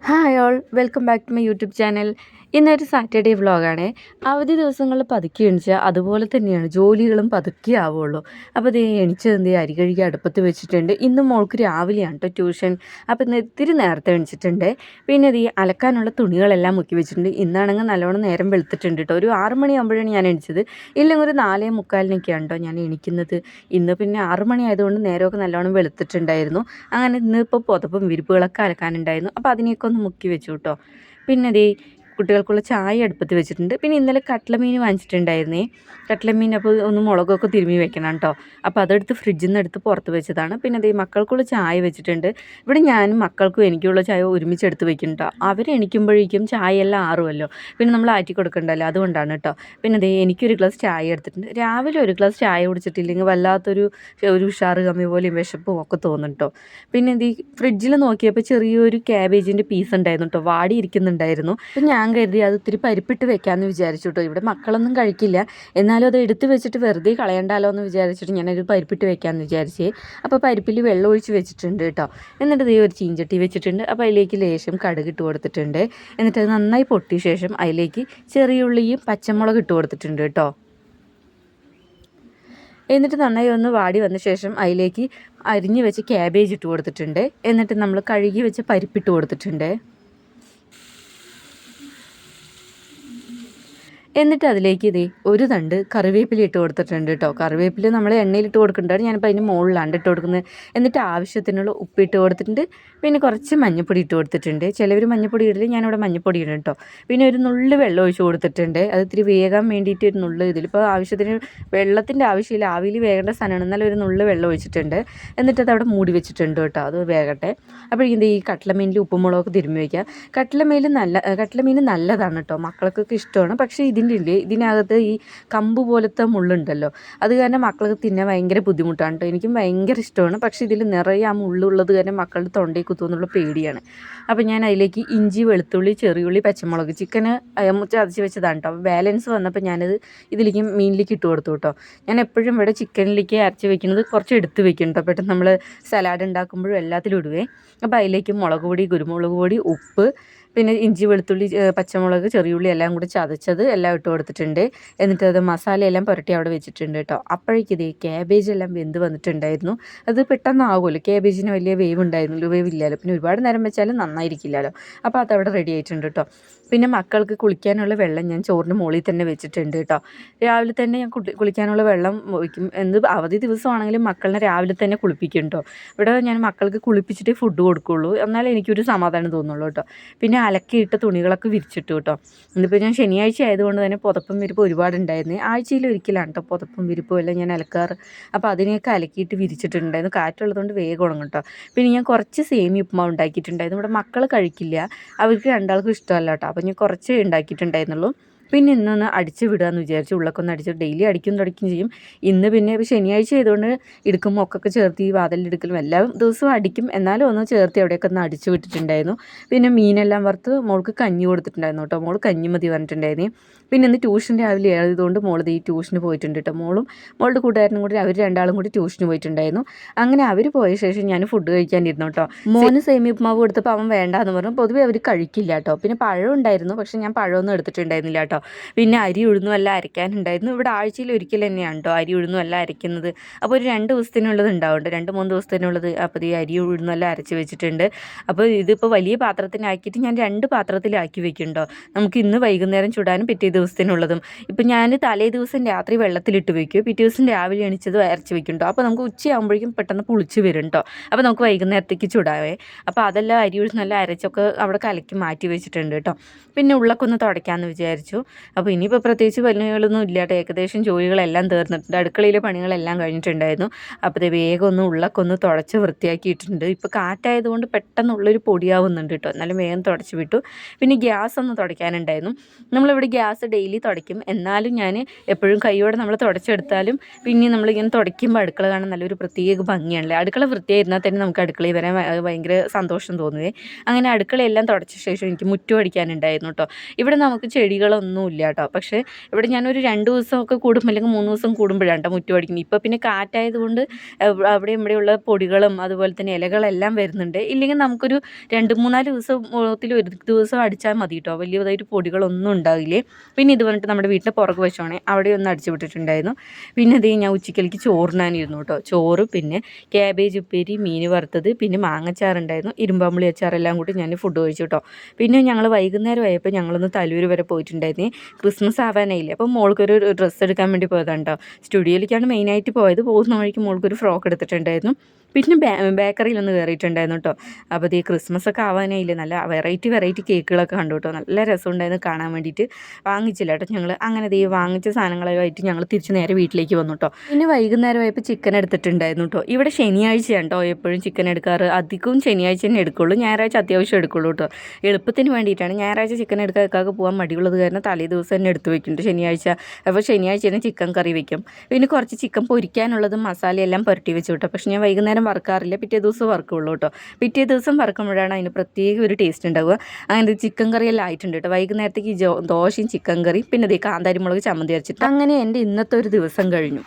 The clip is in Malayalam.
Hi all, welcome back to my YouTube channel. ഇന്നൊരു സാറ്റർഡേ വ്ളോഗാണ്. അവധി ദിവസങ്ങളിൽ പതുക്കി എണിച്ചാൽ അതുപോലെ തന്നെയാണ് ജോലികളും പതുക്കെ ആവുള്ളൂ. അപ്പോൾ ഇത് എണിച്ച് അരി കഴുകി അടുപ്പത്ത് വെച്ചിട്ടുണ്ട്. ഇന്ന് മോൾക്ക് രാവിലെയാണ് കേട്ടോ ട്യൂഷൻ. അപ്പോൾ ഇന്ന് ഇത്തിരി നേരത്തെ എണിച്ചിട്ടുണ്ട്. പിന്നെ ഇത് അലക്കാനുള്ള തുണികളെല്ലാം മുക്കി വെച്ചിട്ടുണ്ട്. ഇന്നാണെങ്കിൽ നല്ലോണം നേരം വെളുത്തിട്ടുണ്ട് കേട്ടോ. ഒരു 6 മണിയാകുമ്പോഴാണ് ഞാൻ എണിച്ചത്. ഇല്ലെങ്കിൽ ഒരു 4:45 കേട്ടോ ഞാൻ എണിക്കുന്നത്. ഇന്ന് പിന്നെ 6 മണി ആയതുകൊണ്ട് നേരമൊക്കെ നല്ലോണം വെളുത്തിട്ടുണ്ടായിരുന്നു. അങ്ങനെ ഇന്നിപ്പോൾ പുതപ്പും വിരിപ്പുകളൊക്കെ അലക്കാനുണ്ടായിരുന്നു. അപ്പോൾ അതിനെയൊക്കെ ഒന്ന് മുക്കി വെച്ചു കേട്ടോ. പിന്നെ ദേ കുട്ടികൾക്കുള്ള ചായ അടുപ്പത്ത് വെച്ചിട്ടുണ്ട്. പിന്നെ ഇന്നലെ കട്ട്ല മീൻ വാങ്ങിച്ചിട്ടുണ്ടായിരുന്നേ. കട്ട്ല മീൻ അപ്പോൾ ഒന്ന് മുളകൊക്കെ തിരുമ്മി വെക്കണം കേട്ടോ. അപ്പോൾ അതെടുത്ത് ഫ്രിഡ്ജിൽ നിന്ന് എടുത്ത് പുറത്ത് വെച്ചതാണ്. പിന്നെ അതേ മക്കൾക്കുള്ള ചായ വെച്ചിട്ടുണ്ട്. ഇവിടെ ഞാനും മക്കൾക്കും എനിക്കുള്ള ചായ ഒരുമിച്ച് എടുത്ത് വെക്കും കേട്ടോ. അവരെണിക്കുമ്പോഴേക്കും ചായയെല്ലാം ആറുമല്ലോ, പിന്നെ നമ്മൾ ആറ്റി കൊടുക്കണ്ടല്ലോ, അതുകൊണ്ടാണ് കേട്ടോ. പിന്നെ അതേ എനിക്കൊരു ഗ്ലാസ് ചായ എടുത്തിട്ടുണ്ട്. രാവിലെ ഒരു ഗ്ലാസ് ചായ കുടിച്ചിട്ടില്ലെങ്കിൽ വല്ലാത്തൊരു ഉഷാറ് കമ്മി പോലെയും വിശപ്പും ഒക്കെ തോന്നും കേട്ടോ. പിന്നെ ഈ ഫ്രിഡ്ജിൽ നോക്കിയപ്പോൾ ചെറിയൊരു ക്യാബേജിൻ്റെ പീസ് ഉണ്ടായിരുന്നു കേട്ടോ, വാടി ഇരിക്കുന്നുണ്ടായിരുന്നു. അപ്പം ഞാൻ കരുതി അത് ഇത്തിരി പരിപ്പിട്ട് വെക്കാമെന്ന് വിചാരിച്ചു കേട്ടോ. ഇവിടെ മക്കളൊന്നും കഴിക്കില്ല, എന്നാലും അത് എടുത്ത് വെച്ചിട്ട് വെറുതെ കളയണ്ടല്ലോ എന്ന് വിചാരിച്ചിട്ട് ഞാനത് പരിപ്പിട്ട് വെക്കാമെന്ന് വിചാരിച്ചേ. അപ്പോൾ പരിപ്പിൽ വെള്ളം ഒഴിച്ച് വെച്ചിട്ടുണ്ട് കേട്ടോ. എന്നിട്ട് ഇത് ഒരു ചീഞ്ചട്ടി വെച്ചിട്ടുണ്ട്. അപ്പോൾ അതിലേക്ക് ലേശം കടുക് ഇട്ട് കൊടുത്തിട്ടുണ്ട്. എന്നിട്ട് അത് നന്നായി പൊട്ടിയ ശേഷം അതിലേക്ക് ചെറിയ ഉള്ളിയും പച്ചമുളക് ഇട്ട് കൊടുത്തിട്ടുണ്ട് കേട്ടോ. എന്നിട്ട് നന്നായി ഒന്ന് വാടി വന്ന ശേഷം അതിലേക്ക് അരിഞ്ഞ് വെച്ച് ക്യാബേജ് ഇട്ട് കൊടുത്തിട്ടുണ്ട്. എന്നിട്ട് നമ്മൾ കഴുകി വെച്ച് പരിപ്പിട്ട് കൊടുത്തിട്ടുണ്ട്. എന്നിട്ട് അതിലേക്ക് ഇതേ ഒരു തണ്ട് കറിവേപ്പില ഇട്ട് കൊടുത്തിട്ടുണ്ട് കേട്ടോ. കറിവേപ്പില നമ്മൾ എണ്ണയിലിട്ട് കൊടുക്കേണ്ടതാണ്, ഞാനിപ്പോൾ അതിന് മുകളിലാണ് ഇട്ട് കൊടുക്കുന്നത്. എന്നിട്ട് ആവശ്യത്തിനുള്ള ഉപ്പിട്ട് കൊടുത്തിട്ടുണ്ട്. പിന്നെ കുറച്ച് മഞ്ഞൾപ്പൊടി ഇട്ട് കൊടുത്തിട്ടുണ്ട്. ചിലവർ മഞ്ഞൾപ്പൊടി ഇടില്ല, ഞാനിവിടെ മഞ്ഞൾപ്പൊടി ഇടും കേട്ടോ. പിന്നെ ഒരു നുള്ളു വെള്ളം ഒഴിച്ച് കൊടുത്തിട്ടുണ്ട്. അത് ഇത്തിരി വേകാൻ വേണ്ടിയിട്ട് ഒരു നുള്ളു ഇതിലിപ്പോൾ ആവശ്യത്തിന് വെള്ളത്തിൻ്റെ ആവശ്യമില്ല, ആവിയിൽ വേകേണ്ട സാധനമാണ്, എന്നാലും ഒരു നുള്ളു വെള്ളം ഒഴിച്ചിട്ടുണ്ട്. എന്നിട്ട് അത് അവിടെ മൂടി വെച്ചിട്ടുണ്ട് കേട്ടോ, അത് വേകട്ടെ. അപ്പോഴേക്കും ഈ കട്ട്ലമീനിൽ ഉപ്പും മുളകൊക്കെ തിരുമ്മി വയ്ക്കുക. കട്ട്ലമീൻ നല്ലതാണ് കേട്ടോ, മക്കൾക്കൊക്കെ ഇഷ്ടമാണ്. പക്ഷേ ഇതിനകത്ത് ഈ കമ്പ് പോലത്തെ മുള്ളുണ്ടല്ലോ, അത് കാരണം മക്കൾക്ക് തിന്നാൻ ഭയങ്കര ബുദ്ധിമുട്ടാണ് കേട്ടോ. എനിക്കും ഭയങ്കര ഇഷ്ടമാണ്. പക്ഷേ ഇതിൽ നിറയെ ആ മുള്ളുള്ളത് കാരണം മക്കളുടെ തൊണ്ടയിൽ കുത്തുമെന്നുള്ള പേടിയാണ്. അപ്പോൾ ഞാൻ അതിലേക്ക് ഇഞ്ചി, വെളുത്തുള്ളി, ചെറിയുള്ളി, പച്ചമുളക്, ചിക്കന് ചതച്ച് വെച്ചതാണ് കേട്ടോ. അപ്പോൾ ബാലൻസ് വന്നപ്പോൾ ഞാനത് ഇതിലേക്ക് മീനിലേക്ക് ഇട്ട് കൊടുത്തു കേട്ടോ. ഞാൻ എപ്പോഴും ഇവിടെ ചിക്കനിലേക്ക് അരച്ച് വെക്കുന്നത് കുറച്ച് എടുത്ത് വെക്കും കേട്ടോ, പെട്ടെന്ന് നമ്മൾ സലാഡ് ഉണ്ടാക്കുമ്പോഴും എല്ലാത്തിലും ഇടുവേ. അപ്പോൾ അതിലേക്ക് മുളക് പൊടി, കുരുമുളക് പൊടി, ഉപ്പ്, പിന്നെ ഇഞ്ചി, വെളുത്തുള്ളി, പച്ചമുളക്, ചെറിയുള്ളി എല്ലാം കൂടി ചതച്ചത് എല്ലാം ഇട്ട് കൊടുത്തിട്ടുണ്ട്. എന്നിട്ട് അത് മസാലയെല്ലാം പുരട്ടി അവിടെ വെച്ചിട്ടുണ്ട് കേട്ടോ. അപ്പോഴേക്കും ഇതേ ക്യാബേജ് എല്ലാം വെന്ത് വന്നിട്ടുണ്ടായിരുന്നു. അത് പെട്ടെന്നാകുമല്ലോ, ക്യാബേജിന് വലിയ വേവ് ഉണ്ടായിരുന്നല്ലോ, വേവില്ലല്ലോ, പിന്നെ ഒരുപാട് നേരം വെച്ചാലും നന്നായിരിക്കില്ലല്ലോ. അപ്പോൾ അതവിടെ റെഡി ആയിട്ടുണ്ട് കേട്ടോ. പിന്നെ മക്കൾക്ക് കുളിക്കാനുള്ള വെള്ളം ഞാൻ ചോറിന് മുകളിൽ തന്നെ വെച്ചിട്ടുണ്ട് കേട്ടോ. രാവിലെ തന്നെ ഞാൻ കുളിക്കാനുള്ള വെള്ളം വയ്ക്കും. അവധി ദിവസമാണെങ്കിലും മക്കളെ രാവിലെ തന്നെ കുളിപ്പിക്കും കേട്ടോ. ഇവിടെ ഞാൻ മക്കൾക്ക് കുളിപ്പിച്ചിട്ടേ ഫുഡ് കൊടുക്കുകയുള്ളൂ, എന്നാലേ എനിക്കൊരു സമാധാനം തോന്നുള്ളൂ കേട്ടോ. പിന്നെ അലക്കിയിട്ട തുണികളൊക്കെ വിരിച്ചിട്ടു കേട്ടോ. ഇന്നിപ്പോൾ ഞാൻ ശനിയാഴ്ച ആയതുകൊണ്ട് തന്നെ പുതപ്പും വിരിപ്പും ഒരുപാടുണ്ടായിരുന്നു. ആഴ്ചയിൽ ഒരിക്കലാണ് കേട്ടോ പുതപ്പും വിരിപ്പും എല്ലാം ഞാൻ അലക്കാറ്. അപ്പോൾ അതിനെയൊക്കെ അലക്കിയിട്ട് വിരിച്ചിട്ടുണ്ടായിരുന്നു. കാറ്റുള്ളതുകൊണ്ട് വേഗം ഉണങ്ങും കേട്ടോ. പിന്നെ ഞാൻ കുറച്ച് സേമിയ ഉപ്പുമാവ് ഉണ്ടാക്കിയിട്ടുണ്ടായിരുന്നു. ഇവിടെ മക്കൾ കഴിക്കില്ല, അവർക്ക് രണ്ടാൾക്കും ഇഷ്ടമല്ല കേട്ടോ. അപ്പോൾ ഞാൻ കുറച്ച് ഉണ്ടാക്കിയിട്ടുണ്ടായിരുന്നുള്ളൂ. പിന്നെ ഇന്നൊന്ന് അടിച്ച് വിടുകയെന്ന് വിചാരിച്ചു. ഉള്ളൊക്കെ അടിച്ച് ഡെയിലി അടിക്കും തുടയ്ക്കും ചെയ്യും. ഇന്ന് പിന്നെ ശനിയാഴ്ച ആയതുകൊണ്ട് ഇടുക്കും മൊക്കൊക്കെ ചേർത്ത് ഈ വാതിലെടുക്കലും എല്ലാ ദിവസവും അടിക്കും, എന്നാലും ഒന്ന് ചേർത്ത് എവിടെയൊക്കെ ഒന്ന് അടിച്ച് വിട്ടിട്ടുണ്ടായിരുന്നു. പിന്നെ മീനെല്ലാം വറുത്ത് മോൾക്ക് കഞ്ഞി കൊടുത്തിട്ടുണ്ടായിരുന്നു കേട്ടോ. മോൾ കഞ്ഞി മതി പറഞ്ഞിട്ടുണ്ടായിരുന്നു. പിന്നെ ഇന്ന് ട്യൂഷൻ രാവിലെ ആയതുകൊണ്ട് മോൾ ഈ ട്യൂഷന് പോയിട്ടുണ്ട് കേട്ടോ. മോളും മോളുടെ കൂട്ടുകാരനും കൂടി അവർ രണ്ടാളും കൂടി ട്യൂഷന് പോയിട്ടുണ്ടായിരുന്നു. അങ്ങനെ അവർ പോയ ശേഷം ഞാൻ ഫുഡ് കഴിക്കാനിരുന്നു കേട്ടോ. മോന് സേമിയ ഉപ്പുമാവ് കൊടുത്തപ്പോൾ അവൻ വേണ്ടാന്ന് പറഞ്ഞു. പൊതുവെ അവർ കഴിക്കില്ല കേട്ടോ. പിന്നെ പഴം ഉണ്ടായിരുന്നു, പക്ഷേ ഞാൻ പഴമൊന്നും എടുത്തിട്ടുണ്ടായിരുന്നില്ല കേട്ടോ. പിന്നെ അരി ഉഴുന്നും എല്ലാം അരയ്ക്കാനുണ്ടായിരുന്നു. ഇവിടെ ആഴ്ചയിൽ ഒരിക്കൽ തന്നെയാണ് കേട്ടോ അരി ഉഴുന്നും എല്ലാം അരയ്ക്കുന്നത്. അപ്പോൾ ഒരു 2 ദിവസത്തിനുള്ളത് ഉണ്ടാവുന്നുണ്ട്, 2-3 ദിവസത്തിനുള്ളത്. അപ്പോൾ ഈ അരി ഉഴുന്നും എല്ലാം അരച്ച് വെച്ചിട്ടുണ്ട്. അപ്പോൾ ഇതിപ്പോൾ വലിയ പാത്രത്തിനാക്കിയിട്ട് ഞാൻ 2 പാത്രത്തിലാക്കി വെക്കുന്നുണ്ടോ. നമുക്ക് ഇന്ന് വൈകുന്നേരം ചുടാനും പിറ്റേ ദിവസത്തിനുള്ളതും. ഇപ്പം ഞാൻ തലേ ദിവസം രാത്രി വെള്ളത്തിലിട്ട് വെക്കും, പിറ്റേ ദിവസം രാവിലെ എണിച്ചത് അരച്ച് വെക്കുന്നുണ്ടോ. അപ്പോൾ നമുക്ക് ഉച്ചയാകുമ്പോഴേക്കും പെട്ടെന്ന് പുളിച്ച് വരും കേട്ടോ. അപ്പോൾ നമുക്ക് വൈകുന്നേരത്തേക്ക് ചുടാവേ. അപ്പോൾ അതെല്ലാം അരി ഉഴുന്നെല്ലാം അരച്ചൊക്കെ അവിടെ കലക്കി മാറ്റി വെച്ചിട്ടുണ്ട് കേട്ടോ. പിന്നെ ഉള്ളൊക്കെ ഒന്ന് തുടയ്ക്കാമെന്ന് വിചാരിച്ചു. അപ്പോൾ ഇനിയിപ്പോൾ പ്രത്യേകിച്ച് പണികളൊന്നും ഇല്ല കേട്ടോ. ഏകദേശം ജോലികളെല്ലാം തീർന്നിട്ടുണ്ട്, അടുക്കളയിലെ പണികളെല്ലാം കഴിഞ്ഞിട്ടുണ്ടായിരുന്നു. അപ്പോൾ വേഗം ഒന്ന് ഉള്ളൊക്കെ ഒന്ന് തുടച്ച് വൃത്തിയാക്കിയിട്ടുണ്ട്. ഇപ്പോൾ കാറ്റായതുകൊണ്ട് പെട്ടെന്നുള്ളൊരു പൊടിയാവുന്നുണ്ട് കേട്ടോ, എന്നാലും വേഗം തുടച്ച് വിട്ടു. പിന്നെ ഗ്യാസ് ഒന്ന് തുടയ്ക്കാനുണ്ടായിരുന്നു. നമ്മളിവിടെ ഗ്യാസ് ഡെയിലി തുടയ്ക്കും, എന്നാലും ഞാൻ എപ്പോഴും കൈയോടെ നമ്മൾ തുടച്ചെടുത്താലും പിന്നെ നമ്മളിങ്ങനെ തുടയ്ക്കുമ്പോൾ അടുക്കള കാണാൻ നല്ലൊരു പ്രത്യേക ഭംഗിയാണല്ലേ. അടുക്കള വൃത്തിയായിരുന്നാൽ തന്നെ നമുക്ക് അടുക്കളയിൽ വരാൻ ഭയങ്കര സന്തോഷം തോന്നുവേ. അങ്ങനെ അടുക്കളയെല്ലാം തുടച്ച ശേഷം എനിക്ക് മുറ്റം അടിക്കാനുണ്ടായിരുന്നു കേട്ടോ. ഇവിടെ നമുക്ക് ചെടികളൊന്നും ഒന്നും ഇല്ല കേട്ടോ. പക്ഷേ ഇവിടെ ഞാനൊരു 2 ദിവസമൊക്കെ കൂടുമ്പോൾ അല്ലെങ്കിൽ 3 ദിവസം കൂടുമ്പോഴാണ് കേട്ടോ മുറ്റം അടിക്കുന്നത്. ഇപ്പോൾ പിന്നെ കാറ്റായതുകൊണ്ട് അവിടെയും ഇവിടെയുള്ള പൊടികളും അതുപോലെ തന്നെ ഇലകളെല്ലാം വരുന്നുണ്ട്. ഇല്ലെങ്കിൽ നമുക്കൊരു 2-3 ദിവസത്തിൽ ഒരു ദിവസം അടിച്ചാൽ മതി കേട്ടോ, വലിയതായിട്ട് പൊടികളൊന്നും ഉണ്ടാവില്ലേ. പിന്നെ ഇത് പറഞ്ഞിട്ട് നമ്മുടെ വീട്ടിൻ്റെ പുറകു വശമാണെങ്കിൽ അവിടെ ഒന്ന് അടിച്ചു വിട്ടിട്ടുണ്ടായിരുന്നു. പിന്നെ അതേ ഞാൻ ഉച്ചക്കലേക്ക് ചോറിനാനിരുന്നു കേട്ടോ. ചോറ്, പിന്നെ ക്യാബേജ് ഉപ്പേരി, മീൻ വറുത്തത്, പിന്നെ മാങ്ങച്ചാറുണ്ടായിരുന്നു, ഇരുമ്പാമ്പുളി അച്ചാറെല്ലാം കൂടി ഞാൻ ഫുഡ് കഴിച്ചു കേട്ടോ. പിന്നെ ഞങ്ങൾ വൈകുന്നേരം ആയപ്പോൾ ഞങ്ങളൊന്ന് തലൂർ വരെ പോയിട്ടുണ്ടായിരുന്നു. ക്രിസ്മസ് ആവാനായില്ലേ, അപ്പോൾ മോൾക്കൊരു ഡ്രസ്സ് എടുക്കാൻ വേണ്ടി പോയതാണ് കേട്ടോ. സ്റ്റുഡിയോയിലേക്കാണ് മെയിനായിട്ട് പോയത്. പോകുന്ന വഴിക്ക് മോൾക്കൊരു ഫ്രോക്ക് എടുത്തിട്ടുണ്ടായിരുന്നു. പിന്നെ ബേക്കറിയിലൊന്ന് കയറിയിട്ടുണ്ടായിരുന്നു കേട്ടോ. അപ്പോൾ ഈ ക്രിസ്മസ് ഒക്കെ ആവാനായില്ലേ, നല്ല വെറൈറ്റി കേക്കുകളൊക്കെ കണ്ടു കേട്ടോ. നല്ല രസമുണ്ടായിരുന്നു കാണാൻ വേണ്ടിയിട്ട്. വാങ്ങിച്ചില്ല കേട്ടോ ഞങ്ങൾ. അങ്ങനെ വാങ്ങിച്ച സാധനങ്ങളുമായിട്ട് ഞങ്ങൾ തിരിച്ച് നേരെ വീട്ടിലേക്ക് വന്നു കേട്ടോ. പിന്നെ വൈകുന്നേരമായപ്പോൾ ചിക്കൻ എടുത്തിട്ടുണ്ടായിരുന്നു കേട്ടോ. ഇവിടെ ശനിയാഴ്ചയാണ് കേട്ടോ എപ്പോഴും ചിക്കൻ എടുക്കാറ്. അധികവും ശനിയാഴ്ച തന്നെ എടുക്കുള്ളൂ, ഞായറാഴ്ച അത്യാവശ്യം എടുക്കുള്ളൂ കേട്ടോ. എളുപ്പത്തിന് വേണ്ടിയിട്ടാണ്. ഞായറാഴ്ച ചിക്കൻ എടുക്കാതെ പോകാൻ മടിയുള്ളത് കാരണം തലേ ദിവസം തന്നെ എടുത്ത് വെക്കുന്നുണ്ട് ശനിയാഴ്ച. അപ്പോൾ ശനിയാഴ്ച തന്നെ ചിക്കൻ കറി വെക്കും. പിന്നെ കുറച്ച് ചിക്കൻ പൊരിക്കാനുള്ളതും മസാലയെല്ലാം പുരട്ടി വെച്ചു കേട്ടോ. പക്ഷേ ഞാൻ വൈകുന്നേരം വറുക്കാറില്ല, പിറ്റേ ദിവസം വറുക്കുള്ളൂ കേട്ടോ. പിറ്റേ ദിവസം വറുക്കുമ്പോഴാണ് അതിന് പ്രത്യേക ഒരു ടേസ്റ്റ് ഉണ്ടാവുക. അങ്ങനെ ചിക്കൻ കറിയെല്ലാം ആയിട്ടുണ്ട് കേട്ടോ. വൈകുന്നേരത്തേക്ക് ദോശയും ചിക്കൻ കറി, പിന്നെ കാന്താരി മുളക് ചമ്മന്തി അരച്ചിട്ട് അങ്ങനെ എൻ്റെ ഇന്നത്തെ ഒരു ദിവസം കഴിഞ്ഞു.